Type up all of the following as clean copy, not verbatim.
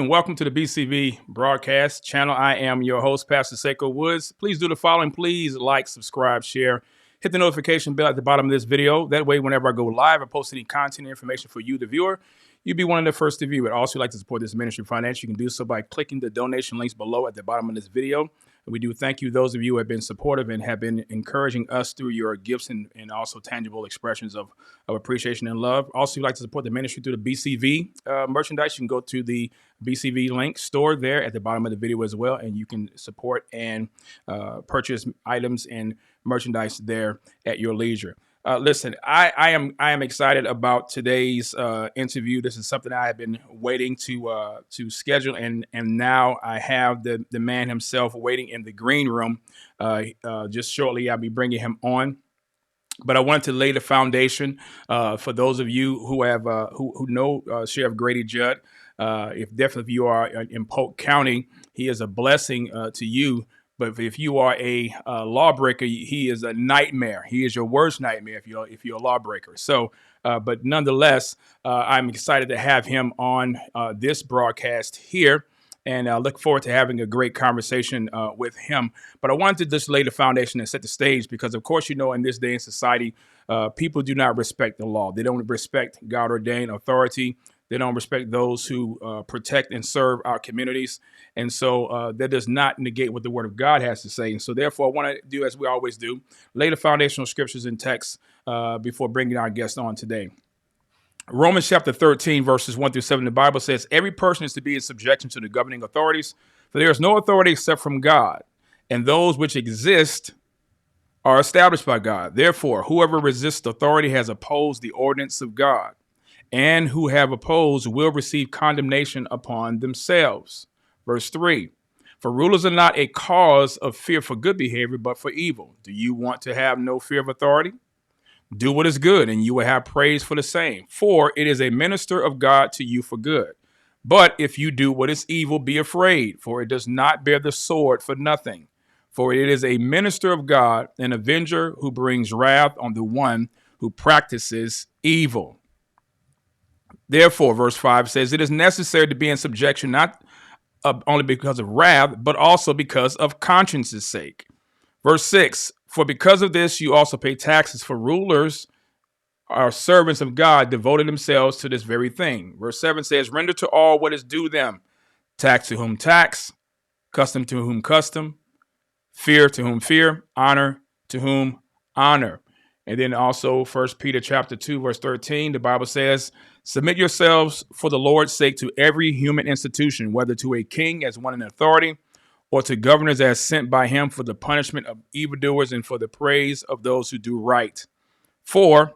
and welcome to the BCV broadcast channel. I am your host, Pastor SaikoWoods. Please do the following. Please like, subscribe, share, hit the notification bell at the bottom of this video. That way, whenever I go live or post any content or information for you, the viewer, you'll be one of the first to view it. Also, if you'd like to support this ministry financially, you can do so by clicking the donation links below at the bottom of this video. We do thank you, those of you who have been supportive and have been encouraging us through your gifts and also tangible expressions of appreciation and love. Also, if you'd like to support the ministry through the BCV merchandise, you can go to the BCV link store there at the bottom of the video as well, and you can support and purchase items and merchandise there at your leisure. Listen, I am excited about today's interview. This is something I have been waiting to schedule, and now I have the man himself waiting in the green room. Just shortly, I'll be bringing him on. But I wanted to lay the foundation for those of you who have who know Sheriff Grady Judd. If you are in Polk County, he is a blessing to you. But if you are a lawbreaker, he is a nightmare. He is your worst nightmare if you're a lawbreaker. So, but nonetheless, I'm excited to have him on this broadcast here, and I look forward to having a great conversation with him. But I wanted to just lay the foundation and set the stage because, of course, you know, in this day in society, people do not respect the law. They don't respect God-ordained authority. They don't respect those who protect and serve our communities. And so that does not negate what the Word of God has to say. And so therefore, I want to do as we always do, lay the foundational scriptures and texts before bringing our guest on today. Romans chapter 13, verses 1 through 7, the Bible says, every person is to be in subjection to the governing authorities, for there is no authority except from God, and those which exist are established by God. Therefore, whoever resists authority has opposed the ordinance of God, and who have opposed will receive condemnation upon themselves. Verse 3, for rulers are not a cause of fear for good behavior, but for evil. Do you want to have no fear of authority? Do what is good, and you will have praise for the same. For it is a minister of God to you for good. But if you do what is evil, be afraid, for it does not bear the sword for nothing. For it is a minister of God, an avenger who brings wrath on the one who practices evil. Therefore, verse 5 says, it is necessary to be in subjection, not only because of wrath, but also because of conscience's sake. Verse 6, for because of this, you also pay taxes, for rulers are servants of God, devoting themselves to this very thing. Verse 7 says, render to all what is due them, tax to whom tax, custom to whom custom, fear to whom fear, honor to whom honor. And then also 1 Peter chapter 2, verse 13, the Bible says, submit yourselves for the Lord's sake to every human institution, whether to a king as one in authority, or to governors as sent by him for the punishment of evildoers and for the praise of those who do right. For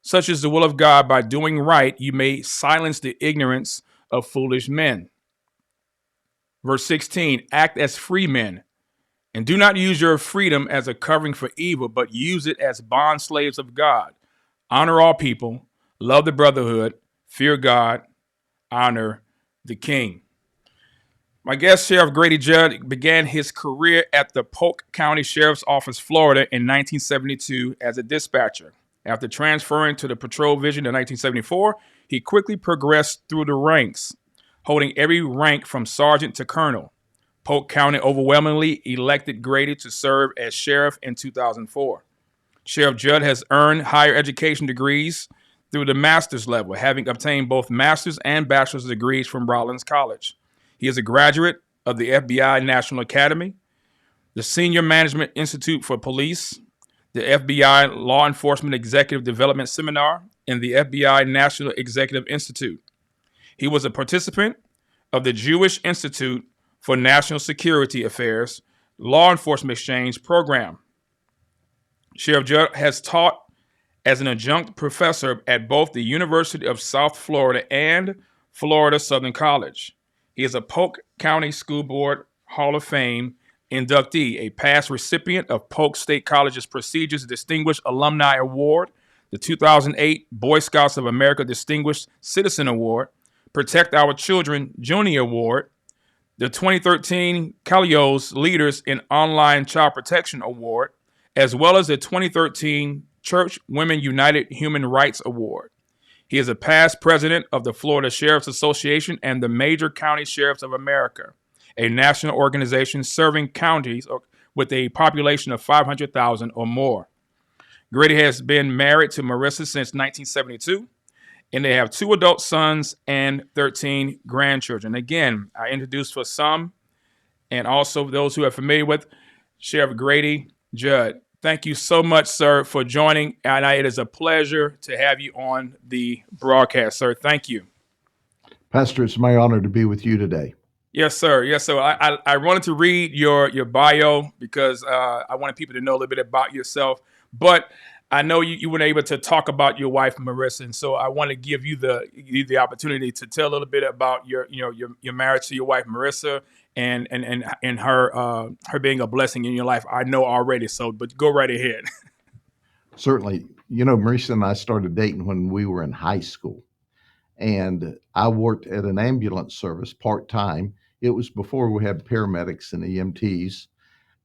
such is the will of God, by doing right, you may silence the ignorance of foolish men. Verse 16, act as free men, and do not use your freedom as a covering for evil, but use it as bond slaves of God. Honor all people, love the brotherhood, fear God, honor the king. My guest, Sheriff Grady Judd, began his career at the Polk County Sheriff's Office, Florida in 1972 as a dispatcher. After transferring to the Patrol Division in 1974, he quickly progressed through the ranks, holding every rank from sergeant to colonel. Polk County overwhelmingly elected Grady to serve as sheriff in 2004. Sheriff Judd has earned higher education degrees through the master's level, having obtained both master's and bachelor's degrees from Rollins College. He is a graduate of the FBI National Academy, the Senior Management Institute for Police, the FBI Law Enforcement Executive Development Seminar, and the FBI National Executive Institute. He was a participant of the Jewish Institute for National Security Affairs Law Enforcement Exchange Program. Sheriff Judd has taught as an adjunct professor at both the University of South Florida and Florida Southern College. He is a Polk County School Board Hall of Fame inductee, a past recipient of Polk State College's prestigious Distinguished Alumni Award, the 2008 Boy Scouts of America Distinguished Citizen Award, Protect Our Children Junior Award, the 2013 Calios Leaders in Online Child Protection Award, as well as the 2013 Church Women United Human Rights Award. He is a past president of the Florida Sheriff's Association and the Major County Sheriffs of America, a national organization serving counties with a population of 500,000 or more. Grady has been married to Marissa since 1972, and they have 2 adult sons and 13 grandchildren. Again, I introduced for some and also those who are familiar with Sheriff Grady Judd. Thank you so much, sir, for joining. And it is a pleasure to have you on the broadcast, sir. Thank you. Pastor, it's my honor to be with you today. Yes, sir. Yes, sir. I wanted to read your bio because I wanted people to know a little bit about yourself. But I know you weren't able to talk about your wife, Marissa, and so I want to give you the opportunity to tell a little bit about your marriage to your wife, Marissa, and her being a blessing in your life. I know already, so but go right ahead. Certainly, Marisa and I started dating when we were in high school, and I worked at an ambulance service part time. It was before we had paramedics and EMTs,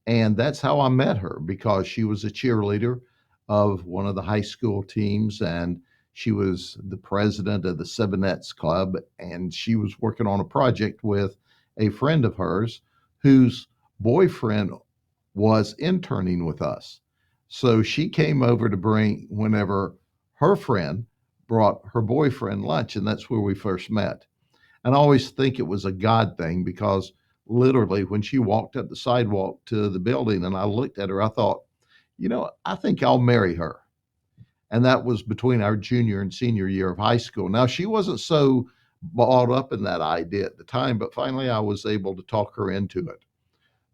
and that's how I met her because she was a cheerleader of one of the high school teams, and she was the president of the Sevenettes Club, and she was working on a project with a friend of hers whose boyfriend was interning with us. So she came over to bring whenever her friend brought her boyfriend lunch, and that's where we first met. And I always think it was a God thing because literally when she walked up the sidewalk to the building and I looked at her, I thought, I think I'll marry her. And that was between our junior and senior year of high school. Now, she wasn't so bought up in that idea at the time, but finally I was able to talk her into it.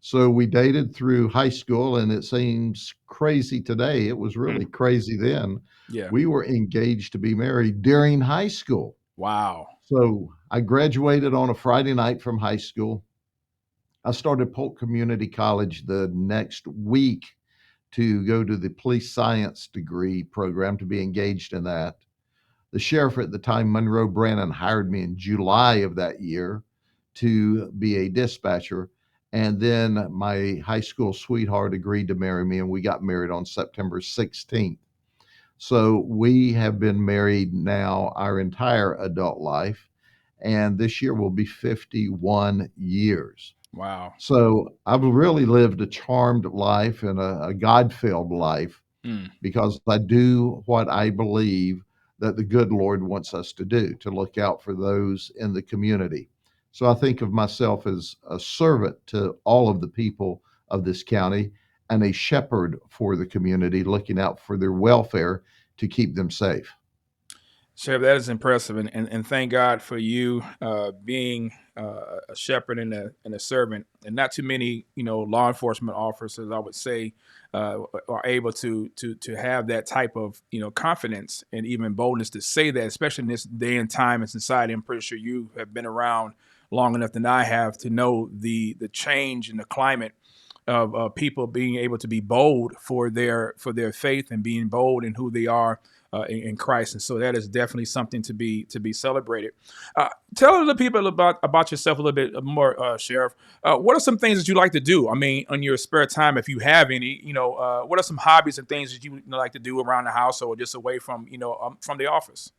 So we dated through high school, and it seems crazy today. It was really crazy then. Yeah. We were engaged to be married during high school. Wow. So I graduated on a Friday night from high school. I started Polk Community College the next week to go to the police science degree program to be engaged in that. The sheriff at the time, Monroe Brannon, hired me in July of that year to be a dispatcher. And then my high school sweetheart agreed to marry me, and we got married on September 16th. So we have been married now our entire adult life, and this year will be 51 years. Wow. So I've really lived a charmed life and a God filled life because I do what I believe that the good Lord wants us to do, to look out for those in the community. So I think of myself as a servant to all of the people of this county and a shepherd for the community, looking out for their welfare to keep them safe. Sheriff, that is impressive, and thank God for you being a shepherd and a servant. And not too many, law enforcement officers, I would say, are able to have that type of confidence and even boldness to say that, especially in this day and time and society. I'm pretty sure you have been around long enough than I have to know the change in the climate of people being able to be bold for their faith and being bold in who they are in Christ, and so that is definitely something to be celebrated. Tell the people about yourself a little bit more, Sheriff. What are some things that you like to do? I mean, on your spare time, if you have any, what are some hobbies and things that you like to do around the house or just away from from the office?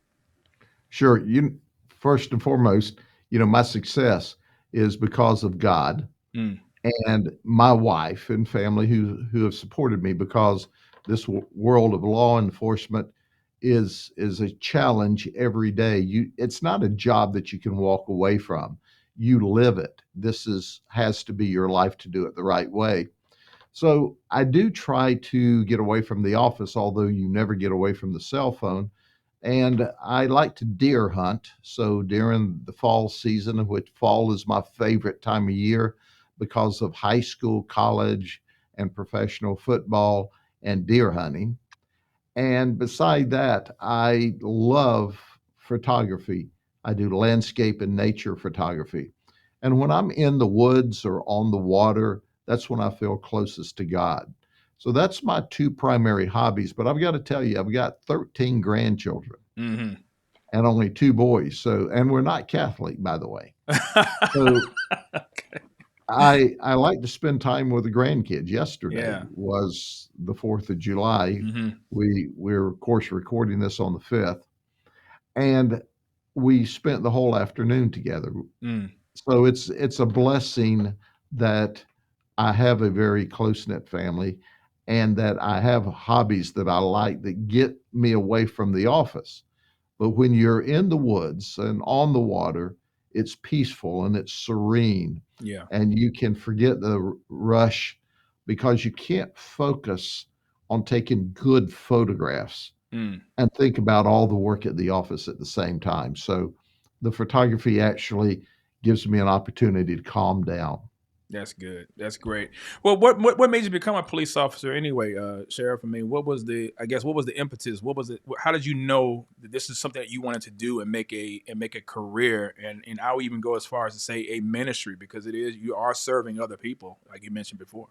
Sure. First and foremost, my success is because of God and my wife and family who have supported me because this world of law enforcement is a challenge every day. It's not a job that you can walk away from. You live it. Has to be your life to do it the right way. So I do try to get away from the office, although you never get away from the cell phone. And I like to deer hunt. So during the fall season, which fall is my favorite time of year because of high school, college, and professional football and deer hunting. And beside that, I love photography. I do landscape and nature photography. And when I'm in the woods or on the water, that's when I feel closest to God. So that's my two primary hobbies. But I've got to tell you, I've got 13 grandchildren Mm-hmm. and only 2 boys. And we're not Catholic, by the way. So I like to spend time with the grandkids. Yesterday Yeah. was the 4th of July. Mm-hmm. We're of course recording this on the 5th. and we spent the whole afternoon together. Mm, So it's a blessing that I have a very close knit family and that I have hobbies that I like that get me away from the office. But when you're in the woods and on the water, it's peaceful and it's serene, yeah. and you can forget the rush because you can't focus on taking good photographs Mm. and think about all the work at the office at the same time. So the photography actually gives me an opportunity to calm down. That's good. That's great. Well, what made you become a police officer anyway, Sheriff? I mean, what was the I guess what was the impetus? What was it? How did you know that this is something that you wanted to do and make a career? And I'll even go as far as to say a ministry because it is you are serving other people, like you mentioned before.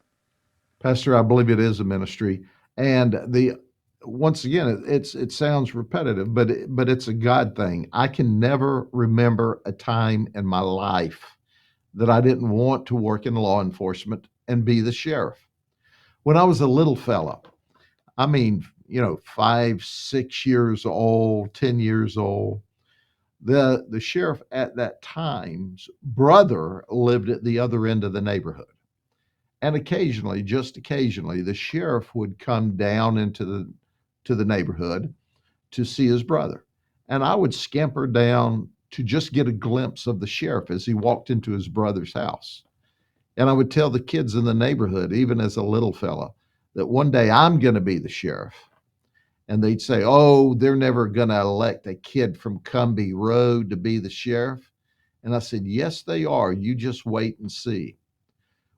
Pastor, I believe it is a ministry, and the once again, it sounds repetitive, but it's a God thing. I can never remember a time in my life that I didn't want to work in law enforcement and be the sheriff. When I was a little fella, I mean, 5, 6 years old, 10 years old, the sheriff at that time's brother lived at the other end of the neighborhood. And occasionally, just occasionally, the sheriff would come down into the neighborhood to see his brother. And I would scamper down to just get a glimpse of the sheriff as he walked into his brother's house. And I would tell the kids in the neighborhood, even as a little fella, that one day I'm going to be the sheriff. And they'd say, "Oh, they're never going to elect a kid from Cumbie Road to be the sheriff." And I said, "Yes, they are. You just wait and see."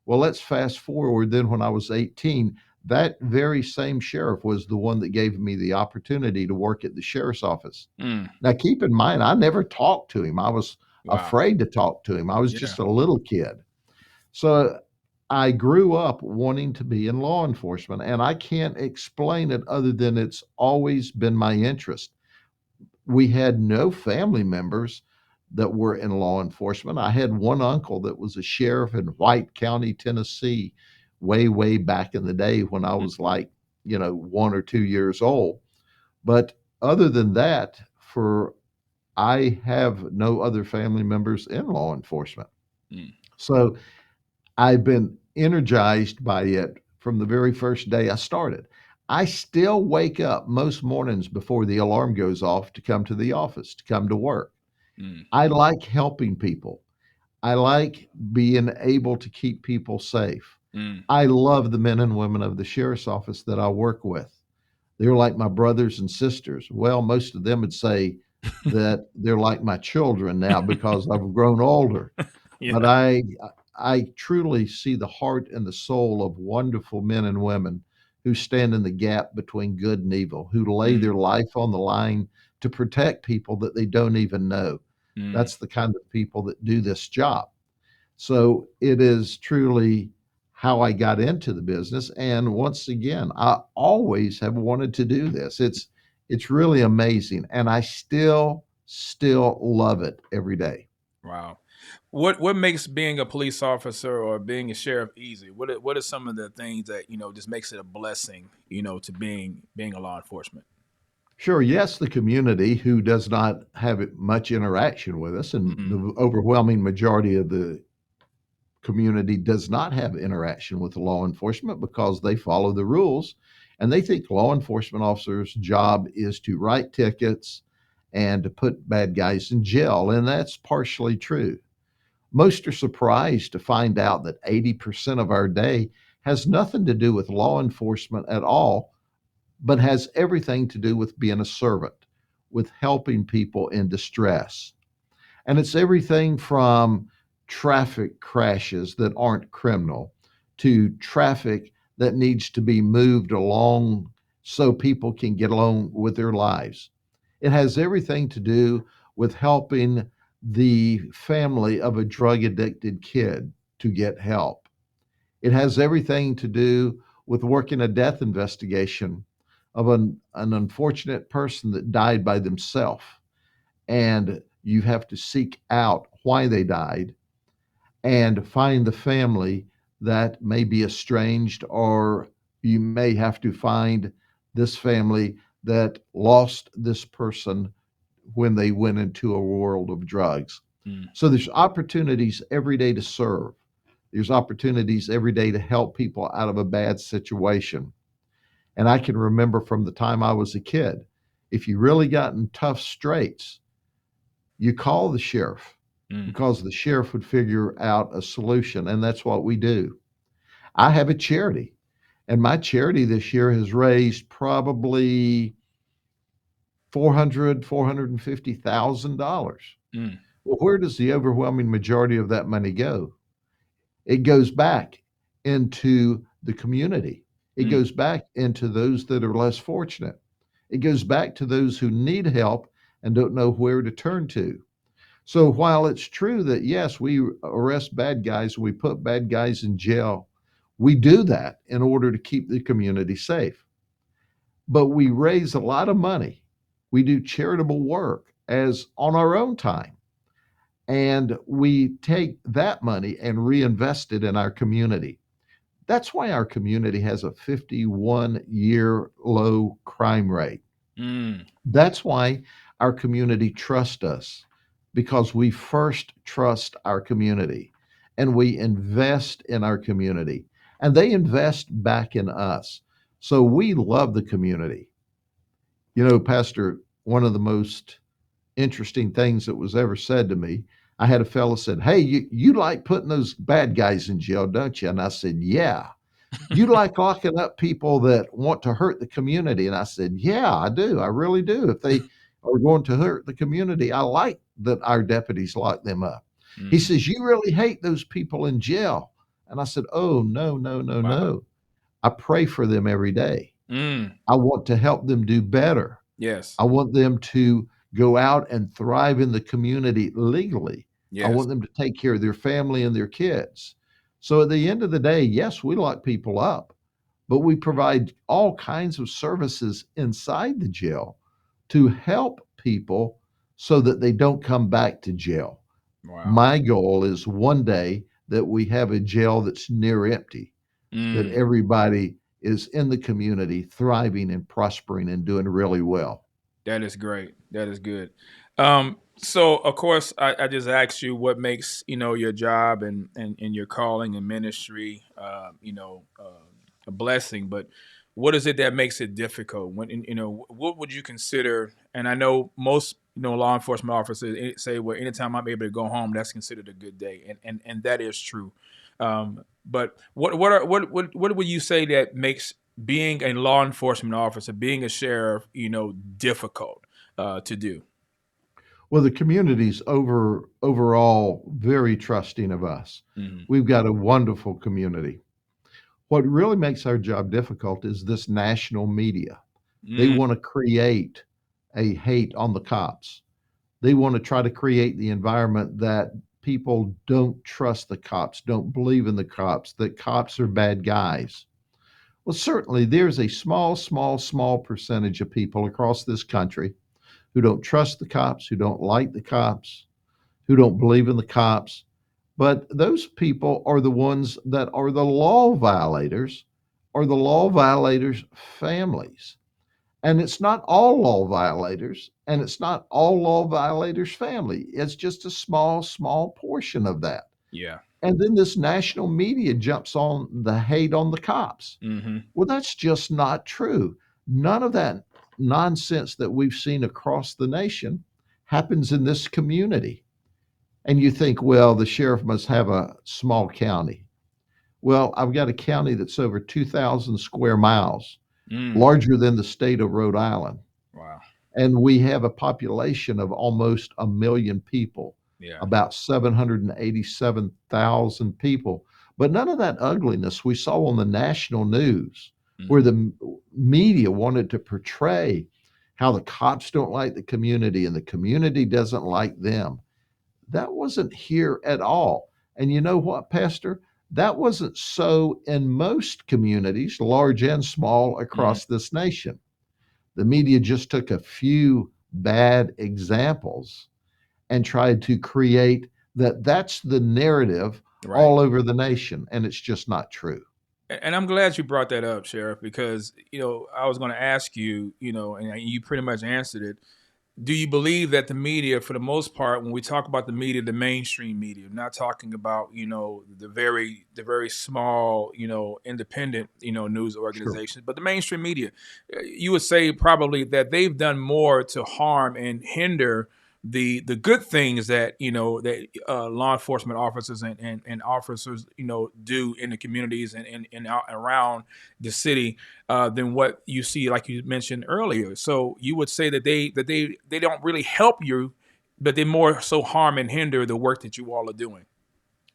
Well, let's fast forward then when I was 18. That very same sheriff was the one that gave me the opportunity to work at the sheriff's office. Mm, Now, keep in mind, I never talked to him. I was wow. afraid to talk to him. I was Yeah. just a little kid. So I grew up wanting to be in law enforcement, and I can't explain it other than it's always been my interest. We had no family members that were in law enforcement. I had one uncle that was a sheriff in White County, Tennessee, way, way back in the day when I Mm, was like, 1 or 2 years old. But other than that, for I have no other family members in law enforcement. mm, So I've been energized by it from the very first day I started. I still wake up most mornings before the alarm goes off to come to the office, to come to work. mm, I like helping people. I like being able to keep people safe. mm. I love the men and women of the sheriff's office that I work with. They're like my brothers and sisters. Well, most of them would say that they're like my children now because I've grown older. But Yeah. I truly see the heart and the soul of wonderful men and women who stand in the gap between good and evil, who lay Mm, their life on the line to protect people that they don't even know. mm. That's the kind of people that do this job. So it is truly how I got into the business. And once again, I always have wanted to do this. It's really amazing. And I still love it every day. Wow. What makes being a police officer or being a sheriff easy? What are some of the things that just makes it a blessing, to being a law enforcement? Sure, yes, the community who does not have much interaction with us, and Hmm. the overwhelming majority of the community does not have interaction with law enforcement because they follow the rules and they think law enforcement officers' job is to write tickets and to put bad guys in jail. And that's partially true. Most are surprised to find out that 80% of our day has nothing to do with law enforcement at all, but has everything to do with being a servant, with helping people in distress. And it's everything from traffic crashes that aren't criminal to traffic that needs to be moved along so people can get along with their lives. It has everything to do with helping the family of a drug addicted kid to get help. It has everything to do with working a death investigation of an unfortunate person that died by themselves, and you have to seek out why they died and find the family that may be estranged, or you may have to find this family that lost this person when they went into a world of drugs. Mm. So there's opportunities every day to serve. There's opportunities every day to help people out of a bad situation. And I can remember from the time I was a kid, if you really got in tough straits, you call the sheriff Mm. because the sheriff would figure out a solution. And that's what we do. I have a charity, and my charity this year has raised probably $450,000. Mm. Well, where does the overwhelming majority of that money go? It goes back into the community. It Mm. goes back into those that are less fortunate. It goes back to those who need help and don't know where to turn to. So while it's true that, yes, we arrest bad guys, we put bad guys in jail, we do that in order to keep the community safe. But we raise a lot of money. We do charitable work as on our own time. And we take that money and reinvest it in our community. That's why our community has a 51-year low crime rate. Mm. That's why our community trusts us, because we first trust our community and we invest in our community and they invest back in us. So we love the community. You know, Pastor, one of the most interesting things that was ever said to me, I had a fellow said, "Hey, you like putting those bad guys in jail, don't you?" And I said, "Yeah." "You like locking up people that want to hurt the community?" And I said, "Yeah, I do. I really do. If they are going to hurt the community, I like that our deputies lock them up." He Mm. says, "You really hate those people in jail." And I said, "Oh, no, no, no, Wow. no. I pray for them every day. Mm. I want to help them do better. Yes. I want them to go out and thrive in the community legally. I Yes. want them to take care of their family and their kids." So at the end of the day, yes, we lock people up, but we provide all kinds of services inside the jail to help people so that they don't come back to jail. Wow. My goal is one day that we have a jail that's near empty, that Mm. everybody is in the community thriving and prospering and doing really well. That is great. That is good. So of course I just asked you what makes, your job and your calling and ministry, a blessing, but what is it that makes it difficult? When, what would you consider? And I know most, law enforcement officers say, well, anytime I'm able to go home, that's considered a good day. And that is true. But what would you say that makes being a law enforcement officer, being a sheriff, difficult to do? Well, the community's overall very trusting of us. Mm-hmm. We've got a wonderful community. What really makes our job difficult is this national media. They Mm. want to create a hate on the cops. They want to try to create the environment that people don't trust the cops, don't believe in the cops, that cops are bad guys. Well, certainly there's a small, small, small percentage of people across this country who don't trust the cops, who don't like the cops, who don't believe in the cops. But those people are the ones that are the law violators, or the law violators' families. And it's not all law violators, and it's not all law violators' family. It's just a small, small portion of that. Yeah. And then this national media jumps on the hate on the cops. Mm-hmm. Well, that's just not true. None of that nonsense that we've seen across the nation happens in this community. And you think, well, the sheriff must have a small county. Well, I've got a county that's over 2,000 square miles, Mm. larger than the state of Rhode Island. Wow. And we have a population of almost a million people, Yeah. about 787,000 people. But none of that ugliness we saw on the national news, where Mm-hmm. the media wanted to portray how the cops don't like the community and the community doesn't like them. That wasn't here at all. And you know what, Pastor? That wasn't so in most communities, large and small, Mm-hmm. across this nation. The media just took a few bad examples and tried to create that's the narrative Right. all over the nation, and it's just not true. And I'm glad you brought that up, Sheriff, because I was going to ask you, and you pretty much answered it. Do you believe that the media, for the most part, when we talk about the media, the mainstream media, not talking about the very small independent news Sure. organizations, but the mainstream media, you would say probably that they've done more to harm and hinder the good things that law enforcement officers and officers do in the communities and out around the city than what you see, like you mentioned earlier. So you would say that they don't really help you, but they more so harm and hinder the work that you all are doing.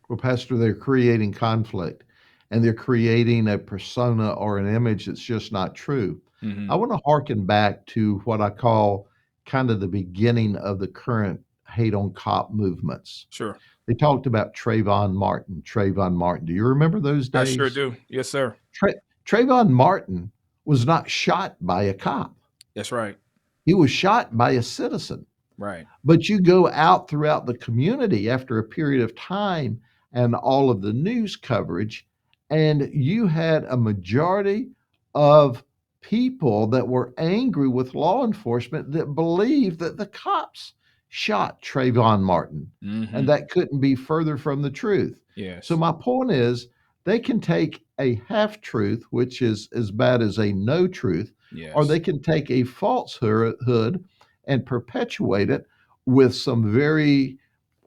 Well, Pastor, they're creating conflict and they're creating a persona or an image that's just not true. I Hmm. want to hearken back to what I call kind of the beginning of the current hate on cop movements. Sure, They talked about Trayvon Martin. Trayvon Martin. Do you remember those I sure days? do. Yes, sir. Tra- Trayvon Martin was not shot by a cop, That's right. he was shot by a citizen. Right. But you go out throughout the community after a period of time and all of the news coverage, and you had a majority of people that were angry with law enforcement that believed that the cops shot Trayvon Martin. And Hmm. that couldn't be further from the truth. So, Yes. my point is, they can take a half truth, which is as bad as a no truth, or Yes. they can take a falsehood and perpetuate it with some very,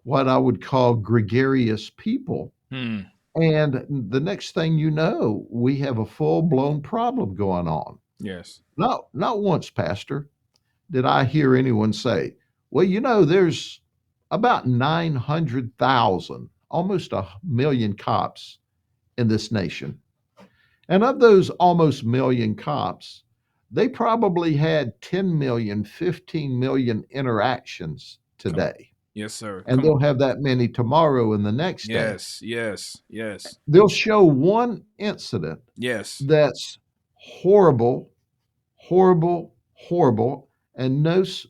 what I would call, gregarious people. Hmm. And the next thing you know, we have a full blown problem going on. Yes. Not once, Pastor, did I hear anyone say, well, there's about 900,000, almost a million cops in this nation. And of those almost million cops, they probably had 10 million, 15 million interactions Come on. today. Yes, sir. And Come on. they'll have that many tomorrow and the next day. Yes. Yes. Yes. They'll show one incident Yes. that's horrible, horrible, horrible, and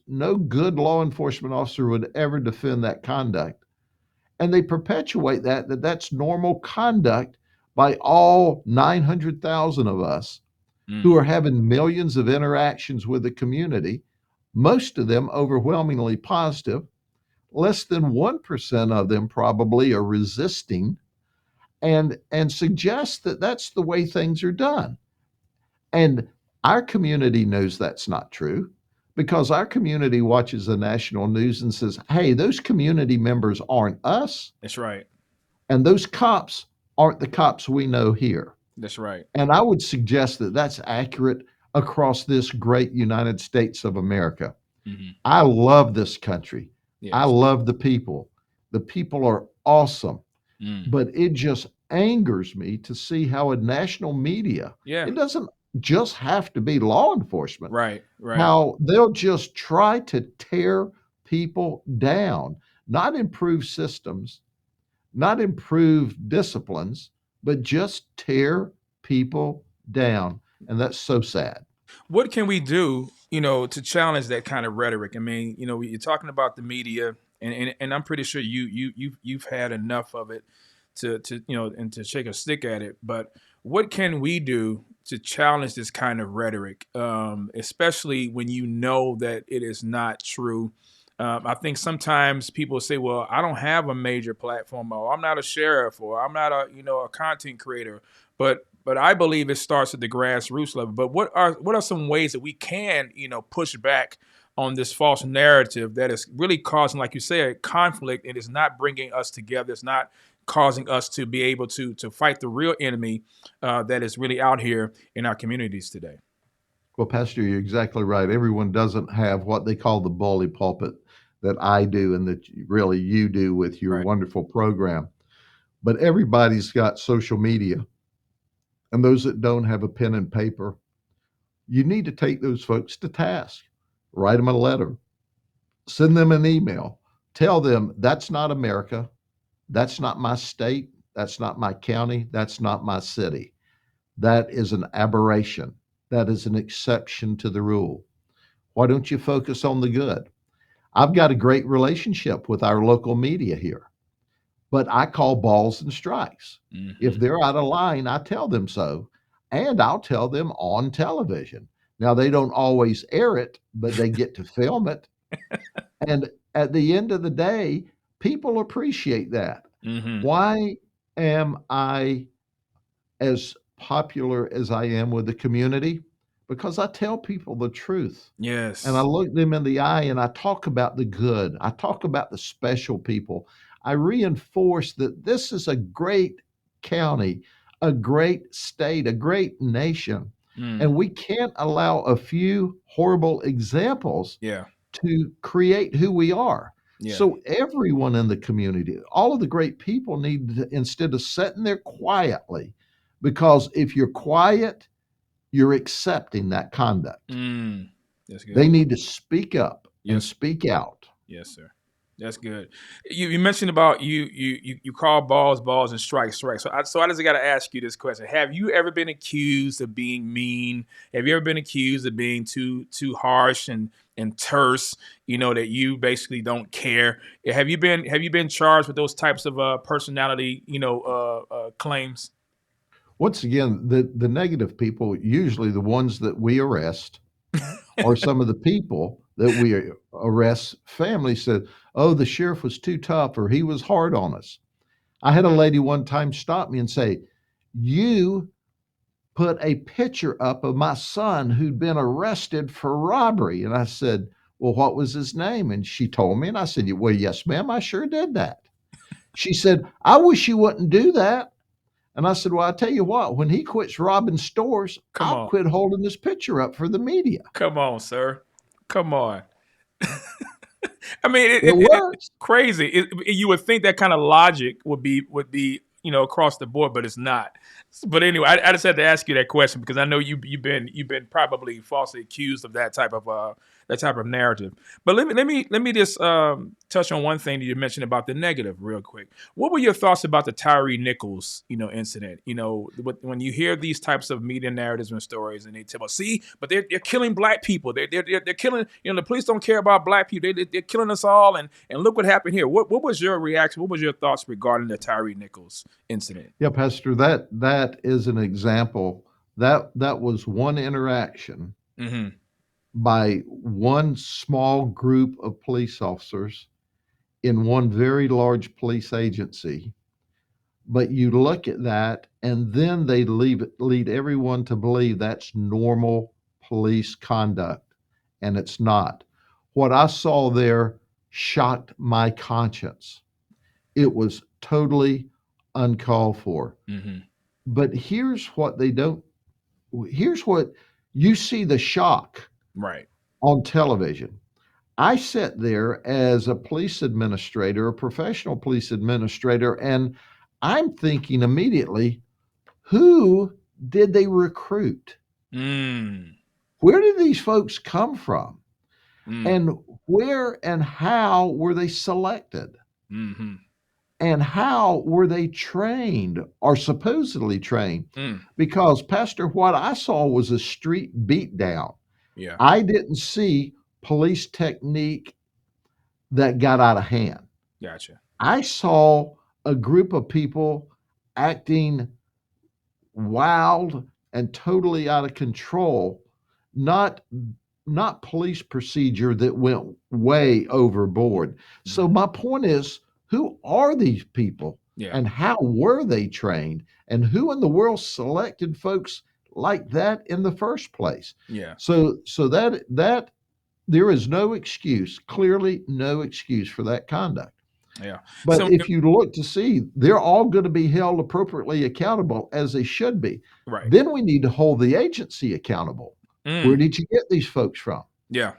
no good law enforcement officer would ever defend that conduct. And they perpetuate that's normal conduct by all 900,000 of us who Mm. are having millions of interactions with the community, most of them overwhelmingly positive. Less than 1% of them probably are resisting and suggest that that's the way things are done. And our community knows that's not true because our community watches the national news and says, hey, those community members aren't us, That's right. and those cops aren't the cops we know here. That's right. And I would suggest that that's accurate across this great United States of America. Hmm. I love this country. I Yes. love the people. The people are awesome. Mm. But it just angers me to see how a national media, Yeah. it doesn't just have to be law enforcement, Right. Right. how they'll just try to tear people down, not improve systems, not improve disciplines, but just tear people down. And that's so sad. What can we do, to challenge that kind of rhetoric? I mean, you're talking about the media, and I'm pretty sure you've had enough of it to and to shake a stick at it. But what can we do to challenge this kind of rhetoric, especially when you know that it is not true? I think sometimes people say, "Well, I don't have a major platform, or I'm not a sheriff, or I'm not a content creator." But I believe it starts at the grassroots level. But what are some ways that we can push back on this false narrative that is really causing, like you said, conflict, and is not bringing us together. It's not causing us to be able to fight the real enemy that is really out here in our communities today. Well, Pastor, you're exactly right. Everyone doesn't have what they call the bully pulpit that I do and that really you do with your Right. wonderful program. But everybody's got social media. And those that don't have a pen and paper, you need to take those folks to task. Write them a letter, send them an email, tell them that's not America. That's not my state. That's not my county. That's not my city. That is an aberration. That is an exception to the rule. Why don't you focus on the good? I've got a great relationship with our local media here, but I call balls and strikes. If Hmm. they're out of line, I tell them so, and I'll tell them on television. Now, they don't always air it, but they get to film it. And at the end of the day, people appreciate that. Mm-hmm. Why am I as popular as I am with the community? Because I tell people the truth. And I Yes. look them in the eye and I talk about the good. I talk about the special people. I reinforce that this is a great county, a great state, a great nation. Mm. And we can't allow a few horrible examples Yeah. to create who we are. Yeah. So everyone in the community, all of the great people need to, instead of sitting there quietly, because if you're quiet, you're accepting that conduct. Mm. That's They good. need to speak up and Yes. speak out. Yes, sir. That's good. You mentioned about you call balls and strikes. So I just got to ask you this question: have you ever been accused of being mean? Have you ever been accused of being too harsh and terse? You know that you basically don't care. Have you been charged with those types of personality claims? Once again, the negative people, usually the ones that we arrest, are some of the people that we arrest. Families said, "Oh, the sheriff was too tough, or he was hard on us." I had a lady one time stop me and say, "You put a picture up of my son who'd been arrested for robbery." And I said, "Well, what was his name?" And she told me, and I said, "Well, yes, ma'am, I sure did that." She said, "I wish you wouldn't do that." And I said, "Well, I tell you what, when he quits robbing stores, Come I'll on, quit holding this picture up for the media." come on, sir, come on. I mean, It it's works. crazy. You would think that kind of logic would be across the board, but it's not. But anyway, I just had to ask you that question because I know you've been probably falsely accused of that type of narrative. But let me just touch on one thing that you mentioned about the negative real quick. What were your thoughts about the Tyre Nichols incident? When you hear these types of media narratives and stories, and they tell us, see, but they're killing black people. They're killing. The police don't care about black people. They're killing us all. And look what happened here. What was your reaction? What was your thoughts regarding the Tyre Nichols incident? Yeah, Pastor, that is an example. That was one interaction Mm-hmm. by one small group of police officers in one very large police agency. But you look at that, and then they lead everyone to believe that's normal police conduct, and it's not. What I saw there shocked my conscience. It was totally uncalled for. Mm-hmm. But here's what you see: the shock Right. on television. I sat there as a police administrator, a professional police administrator, and I'm thinking immediately, who did they recruit? Mm. Where did these folks come from? Mm. And where and how were they selected? Mm-hmm. And how were they trained or supposedly trained? Mm. Because, Pastor, what I saw was a street beatdown. Yeah. I didn't see police technique that got out of hand. Gotcha. I saw a group of people acting wild and totally out of control, not not police procedure that went way overboard. So Mm-hmm. my point is, who are these people Yeah. and how were they trained and who in the world selected folks like that in the first place? Yeah. So that there is no excuse, clearly no excuse for that conduct. Yeah. But So if you look to see, they're all going to be held appropriately accountable as they should be. right. Then we need to hold the agency accountable. Where Mm. did you get these folks from? Yeah.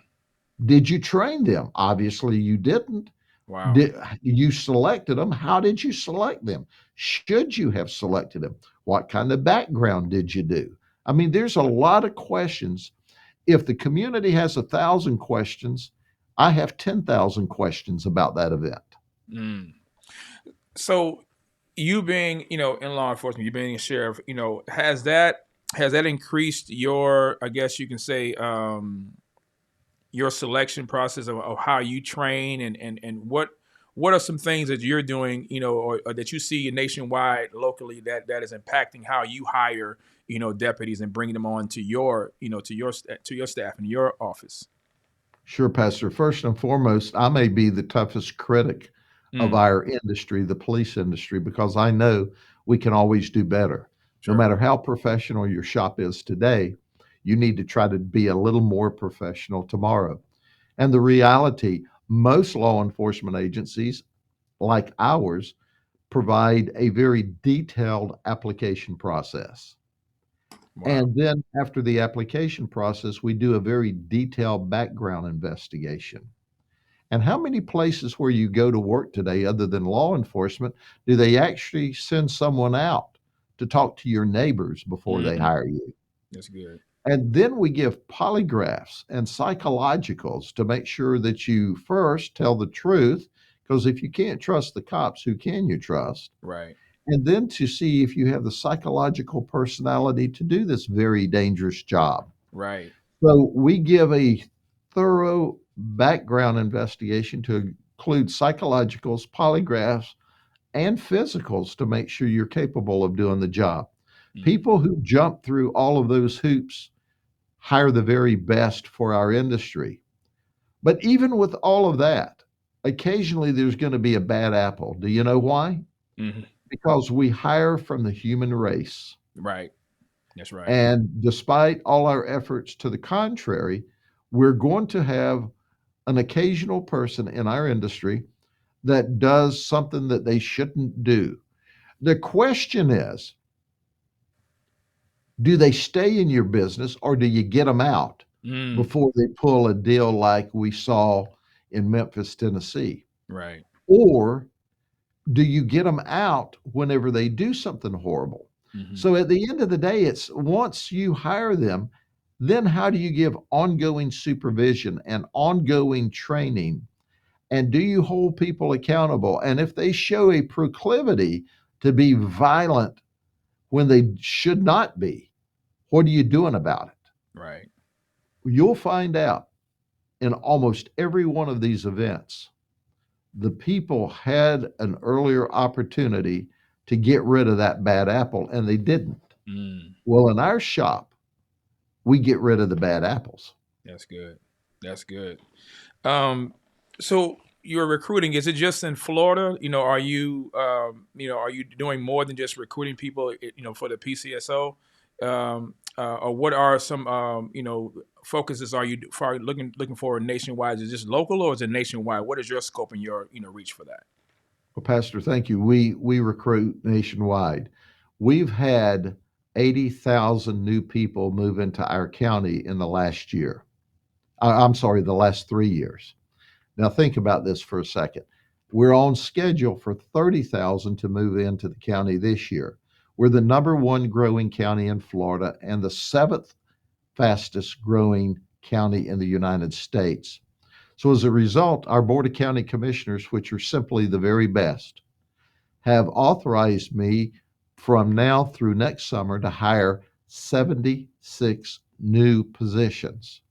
Did you train them? Obviously, you didn't. Wow. Did you selected them? How did you select them? Should you have selected them? What kind of background did you do? I mean, there's a lot of questions. If the community has 1,000 questions, I have 10,000 questions about that event. Mm. So you being, in law enforcement, you being a sheriff, has that increased your, I guess you can say, your selection process of how you train and what are some things that you're doing, or that you see nationwide, locally that is impacting how you hire, deputies and bring them on to your, to your staff in your office? Sure, Pastor. First and foremost, I may be the toughest critic of Mm, our industry, the police industry, because I know we can always do better. No sure. matter how professional your shop is today, you need to try to be a little more professional tomorrow. And the reality, most law enforcement agencies like ours provide a very detailed application process. Wow. And then after the application process, we do a very detailed background investigation. And how many places where you go to work today, other than law enforcement, do they actually send someone out to talk to your neighbors before they Hmm. hire you? That's good. And then we give polygraphs and psychologicals to make sure that you first tell the truth, because if you can't trust the cops, who can you trust? Right. And then to see if you have the psychological personality to do this very dangerous job. Right. So we give a thorough background investigation to include psychologicals, polygraphs, and physicals to make sure you're capable of doing the job. Mm, People who jump through all of those hoops hire the very best for our industry. But even with all of that, occasionally there's going to be a bad apple. Do you know why? hmm. Because we hire from the human race. Right. That's right. And despite all our efforts to the contrary, we're going to have an occasional person in our industry that does something that they shouldn't do. The question is, do they stay in your business or do you get them out Mm, before they pull a deal like we saw in Memphis, Tennessee? right. Or do you get them out whenever they do something horrible? Hmm. So at the end of the day, it's once you hire them, then how do you give ongoing supervision and ongoing training? And do you hold people accountable? And if they show a proclivity to be violent when they should not be, what are you doing about it? Right. You'll find out in almost every one of these events, the people had an earlier opportunity to get rid of that bad apple and they didn't. Mm, Well, in our shop, we get rid of the bad apples. that's good. That's good. Um, so you're recruiting. Is it just in Florida? Are you doing more than just recruiting people? For the PCSO, or what are some, focuses are you for looking for nationwide? Is it just local or is it nationwide? What is your scope and your reach for that? Well, Pastor, thank you. We recruit nationwide. We've had 80,000 new people move into our county in the last year. I'm sorry, the last 3 years. Now, think about this for a second. We're on schedule for 30,000 to move into the county this year. We're the number one growing county in Florida and the seventh fastest growing county in the United States. So, as a result, our Board of County Commissioners, which are simply the very best, have authorized me from now through next summer to hire 76 new positions.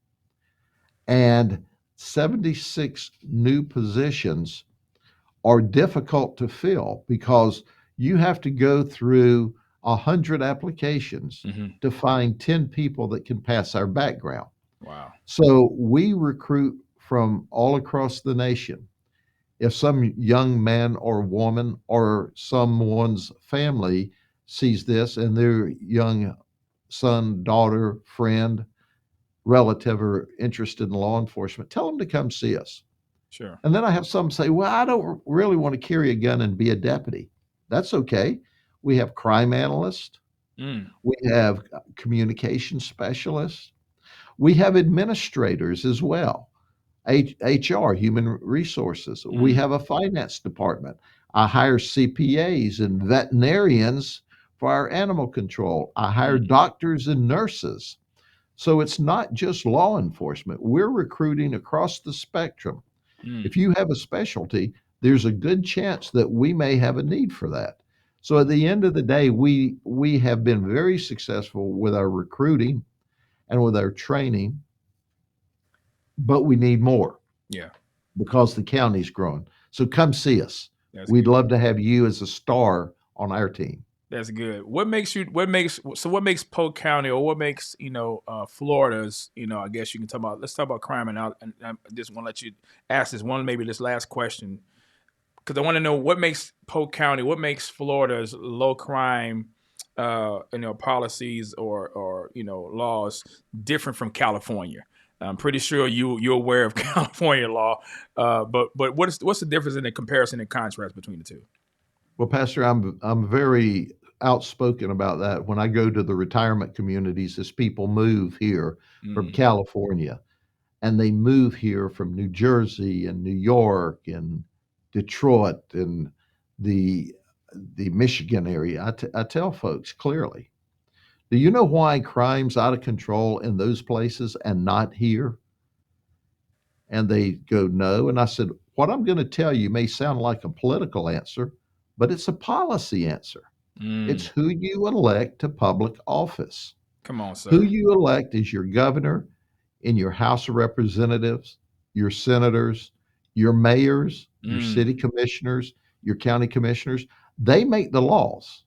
And 76 new positions are difficult to fill because you have to go through 100 applications Hmm. to find 10 people that can pass our background. Wow. So we recruit from all across the nation. If some young man or woman or someone's family sees this and their young son, daughter, friend, relative are interested in law enforcement, tell them to come see us. Sure. And then I have some say, well, I don't really want to carry a gun and be a deputy. That's okay. We have crime analysts, Mm, we have communication specialists, we have administrators as well. HR, human resources. We mm, have a finance department. I hire CPAs and veterinarians for our animal control. I hire mm, doctors and nurses. So it's not just law enforcement. We're recruiting across the spectrum. mm. If you have a specialty, there's a good chance that we may have a need for that. So at the end of the day, we have been very successful with our recruiting and with our training, but we need more Yeah, because the county's growing. So come see us. that's We'd good. love to have you as a star on our team. That's good. What makes Polk County, or what makes Florida's, I guess you can talk about, let's talk about crime, and I just want to let you ask this last question, because I want to know what makes Polk County, what makes Florida's low crime policies or laws different from California. I'm pretty sure you're aware of California law, but what's the difference in the comparison and contrast between the two? Well, Pastor, I'm very outspoken about that when I go to the retirement communities as people move here from Mm, California, and they move here from New Jersey and New York and Detroit and the the Michigan area. I tell folks clearly, do you know why crime's out of control in those places and not here? And they go, no. And I said, what I'm going to tell you may sound like a political answer, but it's a policy answer. It's mm. who you elect to public office. Come on, Who sir. you elect is your governor, in your House of Representatives, your senators, your mayors, your Mm, city commissioners, your county commissioners. They make the laws.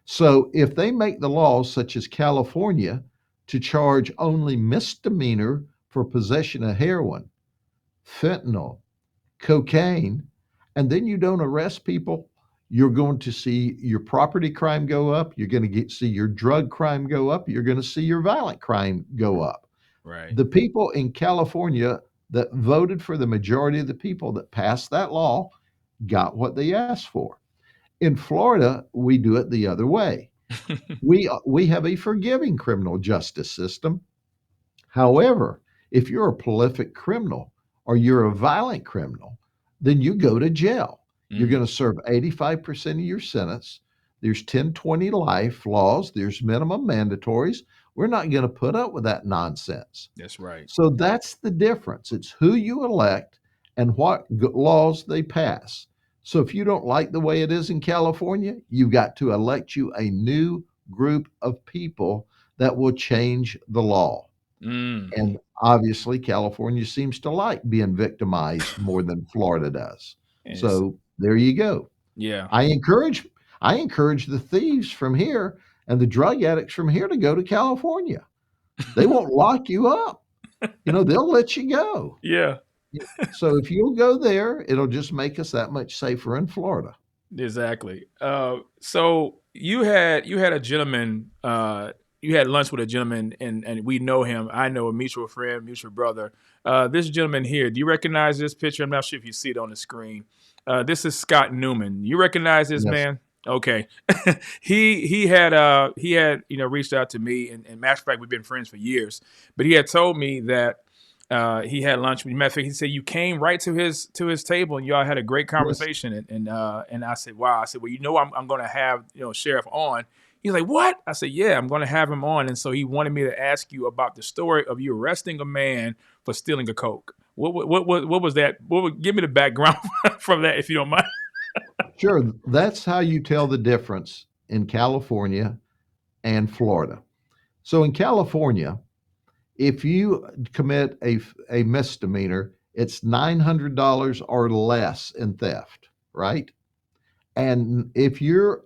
So if they make the laws, such as California, to charge only misdemeanor for possession of heroin, fentanyl, cocaine, and then you don't arrest people, you're going to see your property crime go up. You're going to see your drug crime go up. You're going to see your violent crime go up. right. The people in California that voted for the majority of the people that passed that law got what they asked for. In Florida, we do it the other way. We have a forgiving criminal justice system. However, if you're a prolific criminal or you're a violent criminal, then you go to jail. You're Mm, going to serve 85% of your sentence. There's 10, 20 life laws, there's minimum mandatories. We're not going to put up with that nonsense. that's right. So that's the difference. It's who you elect and what laws they pass. So if you don't like the way it is in California, you've got to elect you a new group of people that will change the law. Mm. And obviously, California seems to like being victimized more than Florida does. It's, So there you go. yeah. I encourage I encourage the thieves from here and the drug addicts from here to go to California. They won't lock you up. They'll let you go. Yeah. So if you'll go there, it'll just make us that much safer in Florida. Exactly. So you had a gentleman. You had lunch with a gentleman, and we know him. I know a mutual friend, mutual brother. This gentleman here. Do you recognize this picture? I'm not sure if you see it on the screen. This is Scott Newman. You recognize this Yes. man? Okay. He had reached out to me, and matter of fact, we've been friends for years. But he had told me that he had lunch with you. Matter of fact, he said you came right to his table and y'all had a great Yes. conversation. And I said, wow. I said, well, I'm going to have Sheriff on. He's like, what? I said, yeah, I'm going to have him on. And so he wanted me to ask you about the story of you arresting a man for stealing a Coke. What was that? Give me the background from that, if you don't mind. Sure. That's how you tell the difference in California and Florida. So in California, if you commit a misdemeanor, it's $900 or less in theft, right? And if you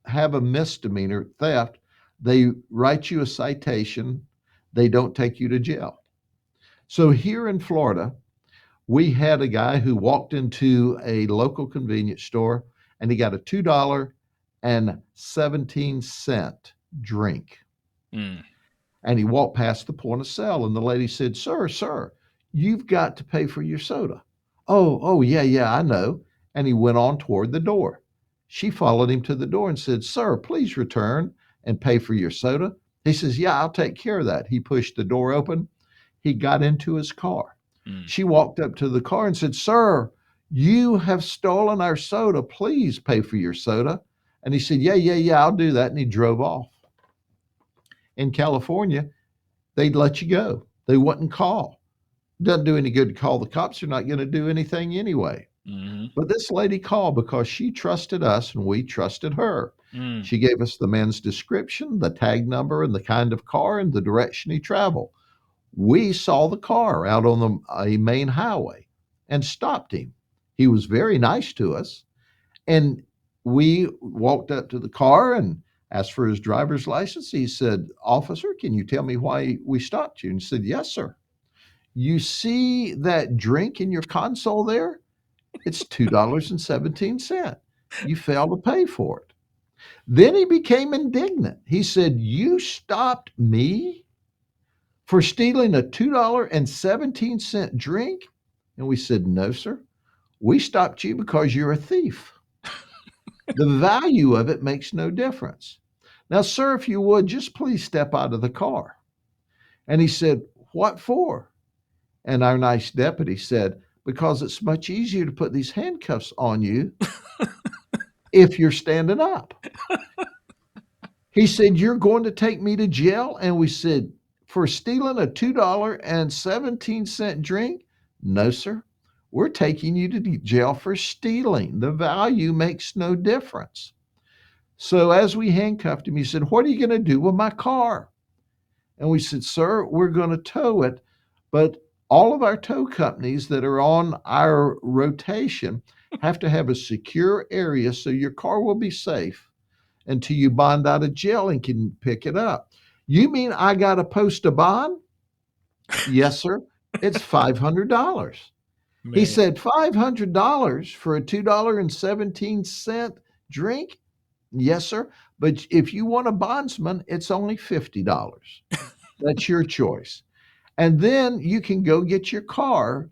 have a misdemeanor theft, they write you a citation, they don't take you to jail. So here in Florida, we had a guy who walked into a local convenience store and he got a $2.17 drink. Mm, And he walked past the point of sale, and the lady said, sir, you've got to pay for your soda. Oh, yeah, I know. And he went on toward the door. She followed him to the door and said, sir, please return and pay for your soda. He says, yeah, I'll take care of that. He pushed the door open. He got into his car. mm, She walked up to the car and said, sir, you have stolen our soda. Please pay for your soda. And he said, yeah, I'll do that. And he drove off. In California, they'd let you go. They wouldn't call. Doesn't do any good to call the cops. They're not going to do anything anyway. mm, But this lady called because she trusted us and we trusted her. mm, She gave us the man's description, the tag number, and the kind of car and the direction he traveled. We saw the car out on a main highway and stopped him. He was very nice to us. And We walked up to the car and asked for his driver's license. He said, "Officer, can you tell me why we stopped you?" And he said, "Yes, sir. You see that drink in your console there? It's $2.17. You failed to pay for it." Then he became indignant. He said, "You stopped me for stealing a $2.17 drink?" And we said, "No, sir. We stopped you because you're a thief. The value of it makes no difference. Now, sir, if you would, just please step out of the car." And he said, "What for?" And our nice deputy said, "Because it's much easier to put these handcuffs on you if you're standing up." He said, "You're going to take me to jail?" And we said, "For stealing a $2.17 drink?" "No, sir. We're taking you to jail for stealing. The value makes no difference." So as we handcuffed him, he said, "What are you going to do with my car?" And we said, "Sir, we're going to tow it, but all of our tow companies that are on our rotation have to have a secure area so your car will be safe until you bond out of jail and can pick it up." "You mean I got to post a bond?" "Yes, sir. It's $500. He Man, said, "$500 for a $2.17 drink?" "Yes, sir. But if you want a bondsman, it's only $50. That's your choice. And then you can go get your car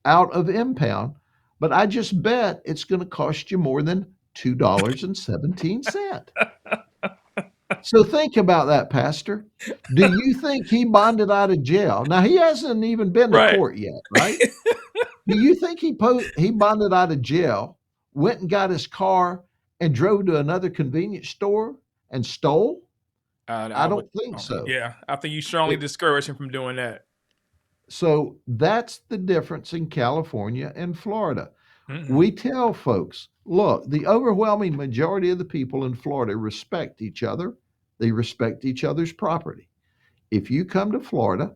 out of impound. But I just bet it's going to cost you more than $2.17." So think about that, Pastor. Do you think he bonded out of jail? Now, he hasn't even been to right. court yet, right? Do you think he bonded out of jail, went and got his car, and drove to another convenience store and stole? I I would, don't think so. yeah, I think you strongly It, discourage him from doing that. so that's the difference in California and Florida. Hmm. We tell folks, look, the overwhelming majority of the people in Florida respect each other. They respect each other's property. If you come to Florida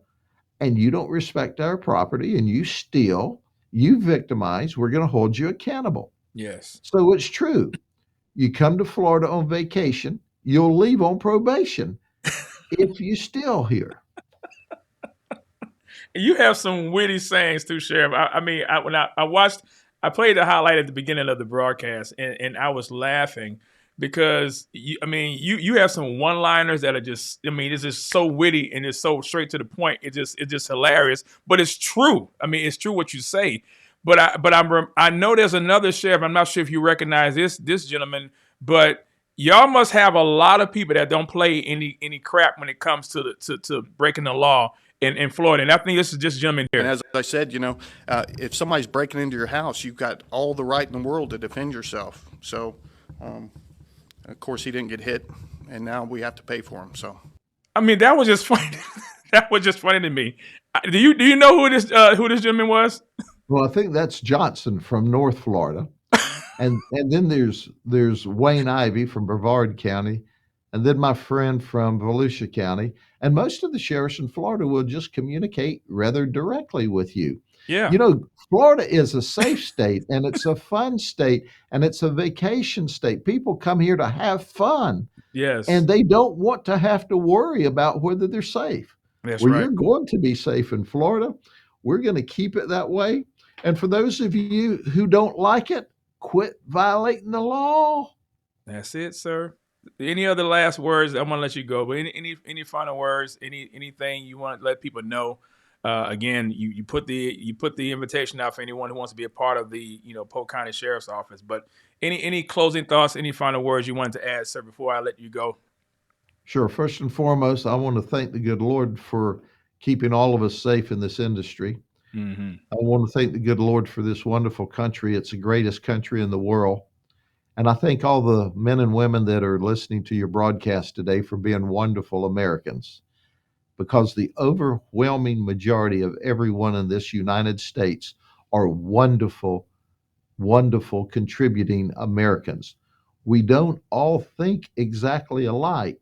and you don't respect our property and you steal, you victimize, we're going to hold you accountable. Yes. So it's true. You come to Florida on vacation, you'll leave on probation if you steal here. You have some witty sayings too, Sheriff. I mean, when I watched, I played the highlight at the beginning of the broadcast, and I was laughing because I mean, you have some one-liners that are just, I mean, it's just so witty and it's so straight to the point. It's just hilarious, but it's true. I mean, it's true what you say. I know there's another sheriff. I'm not sure if you recognize this gentleman, but y'all must have a lot of people that don't play any crap when it comes to to breaking the law in Florida. And I think this is just gentleman And here. as I said, if somebody's breaking into your house, you've got all the right in the world to defend yourself. So, um, of course, he didn't get hit, and now we have to pay for him. So, I mean, that was just funny. That was just funny to me. Do you know who this gentleman was? Well, I think that's Johnson from North Florida. And then there's Wayne Ivy from Brevard County, and then my friend from Volusia County. And most of the sheriffs in Florida will just communicate rather directly with you. Yeah. You know, Florida is a safe state and it's a fun state and it's a vacation state. People come here to have fun Yes. and they don't want to have to worry about whether they're safe. That's Well, right. you're going to be safe in Florida. We're going to keep it that way. And for those of you who don't like it, quit violating the law. That's it, sir. Any other last words? I'm gonna let you go. But any final words? Anything you want to let people know? Again, you put the invitation out for anyone who wants to be a part of the Polk County Sheriff's Office. But any closing thoughts? Any final words you wanted to add, sir? Before I let you go. Sure. First and foremost, I want to thank the good Lord for keeping all of us safe in this industry. Hmm. I want to thank the good Lord for this wonderful country. It's the greatest country in the world. And I thank all the men and women that are listening to your broadcast today for being wonderful Americans, because the overwhelming majority of everyone in this United States are wonderful, wonderful contributing Americans. We don't all think exactly alike,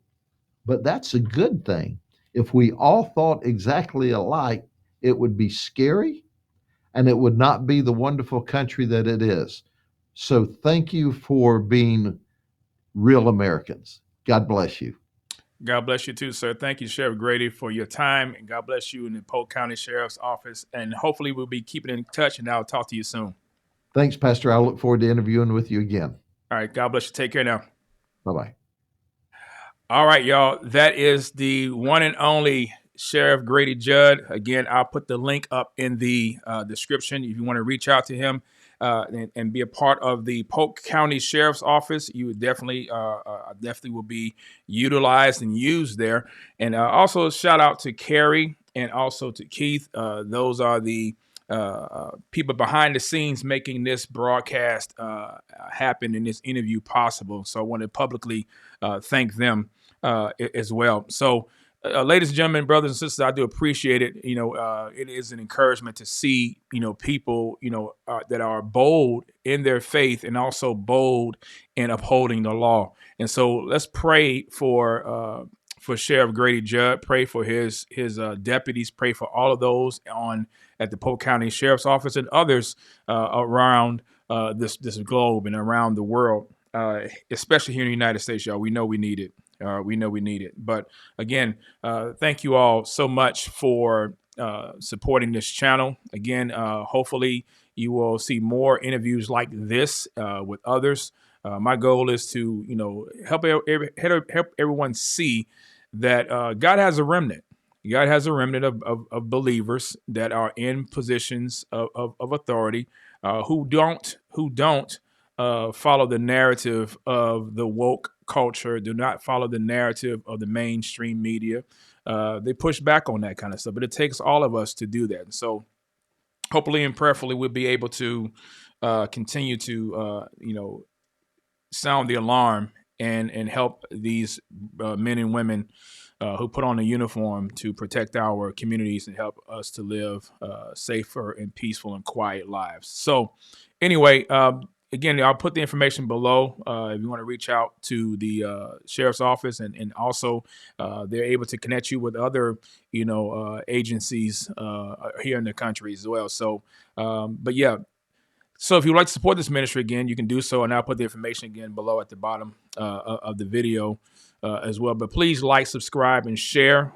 but that's a good thing. If we all thought exactly alike, it would be scary and it would not be the wonderful country that it is. So thank you for being real Americans. God bless you. God bless you too, sir. Thank you, Sheriff Grady, for your time, and God bless you in the Polk County Sheriff's Office. And hopefully we'll be keeping in touch, and I'll talk to you soon. Thanks, Pastor. I look forward to interviewing with you again. All right. God bless you. Take care now. Bye-bye. All right, y'all. That is the one and only Sheriff Grady Judd. Again, I'll put the link up in the description if you want to reach out to him and be a part of the Polk County Sheriff's Office. You would definitely will be utilized and used there. And also shout out to Carrie and also to Keith. Those are the people behind the scenes making this broadcast happen and this interview possible. So I want to publicly thank them as well. So, ladies and gentlemen, brothers and sisters, I do appreciate it. It is an encouragement to see, people, that are bold in their faith and also bold in upholding the law. And so let's pray for Sheriff Grady Judd, pray for his deputies, pray for all of those at the Polk County Sheriff's Office and others around this globe and around the world, especially here in the United States, y'all. We know we need it. We know we need it. But again, thank you all so much for supporting this channel. Again, hopefully you will see more interviews like this with others. My goal is to, help everyone see that God has a remnant. God has a remnant of believers that are in positions of authority who don't follow the narrative of the woke culture, do not follow the narrative of the mainstream media. They push back on that kind of stuff, but it takes all of us to do that. So hopefully and prayerfully we'll be able to continue to, sound the alarm and help these men and women who put on a uniform to protect our communities and help us to live safer and peaceful and quiet lives. So anyway, again, I'll put the information below if you want to reach out to the sheriff's office, and also they're able to connect you with other, agencies here in the country as well. So, but yeah. So if you'd like to support this ministry, again, you can do so, and I'll put the information again below at the bottom of the video as well. But please like, subscribe, and share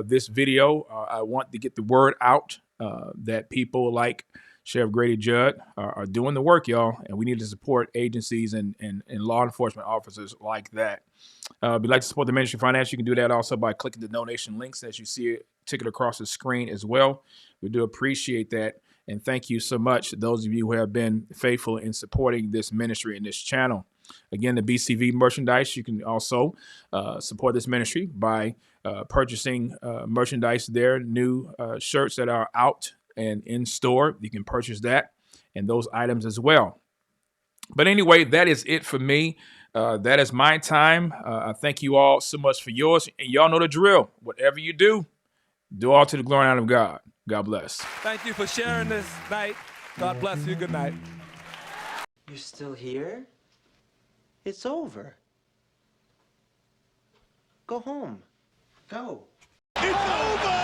this video. I want to get the word out that people like Sheriff Grady Judd are doing the work, y'all, and we need to support agencies and law enforcement officers like that. If you'd like to support the ministry financially, you can do that also by clicking the donation links as you see it ticketed across the screen as well. We do appreciate that. And thank you so much, those of you who have been faithful in supporting this ministry and this channel. Again, the BCV merchandise, you can also support this ministry by purchasing merchandise there, new shirts that are out and in store. You can purchase that and those items as well. But anyway, that is it for me. That is my time. I thank you all so much for yours. And y'all know the drill. Whatever you do all to the glory and honor of God. God bless. Thank you for sharing this night. God bless you. Good night. You're still here? It's over. Go home. Go. It's over!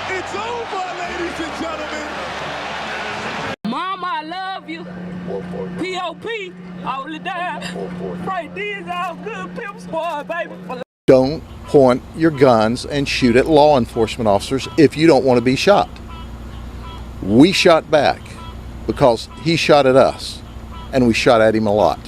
It's over, ladies and gentlemen! Mama, I love you. P.O.P. all the time. Right, these all good pimp spoil, baby. Don't point your guns and shoot at law enforcement officers if you don't want to be shot. We shot back because he shot at us, and we shot at him a lot.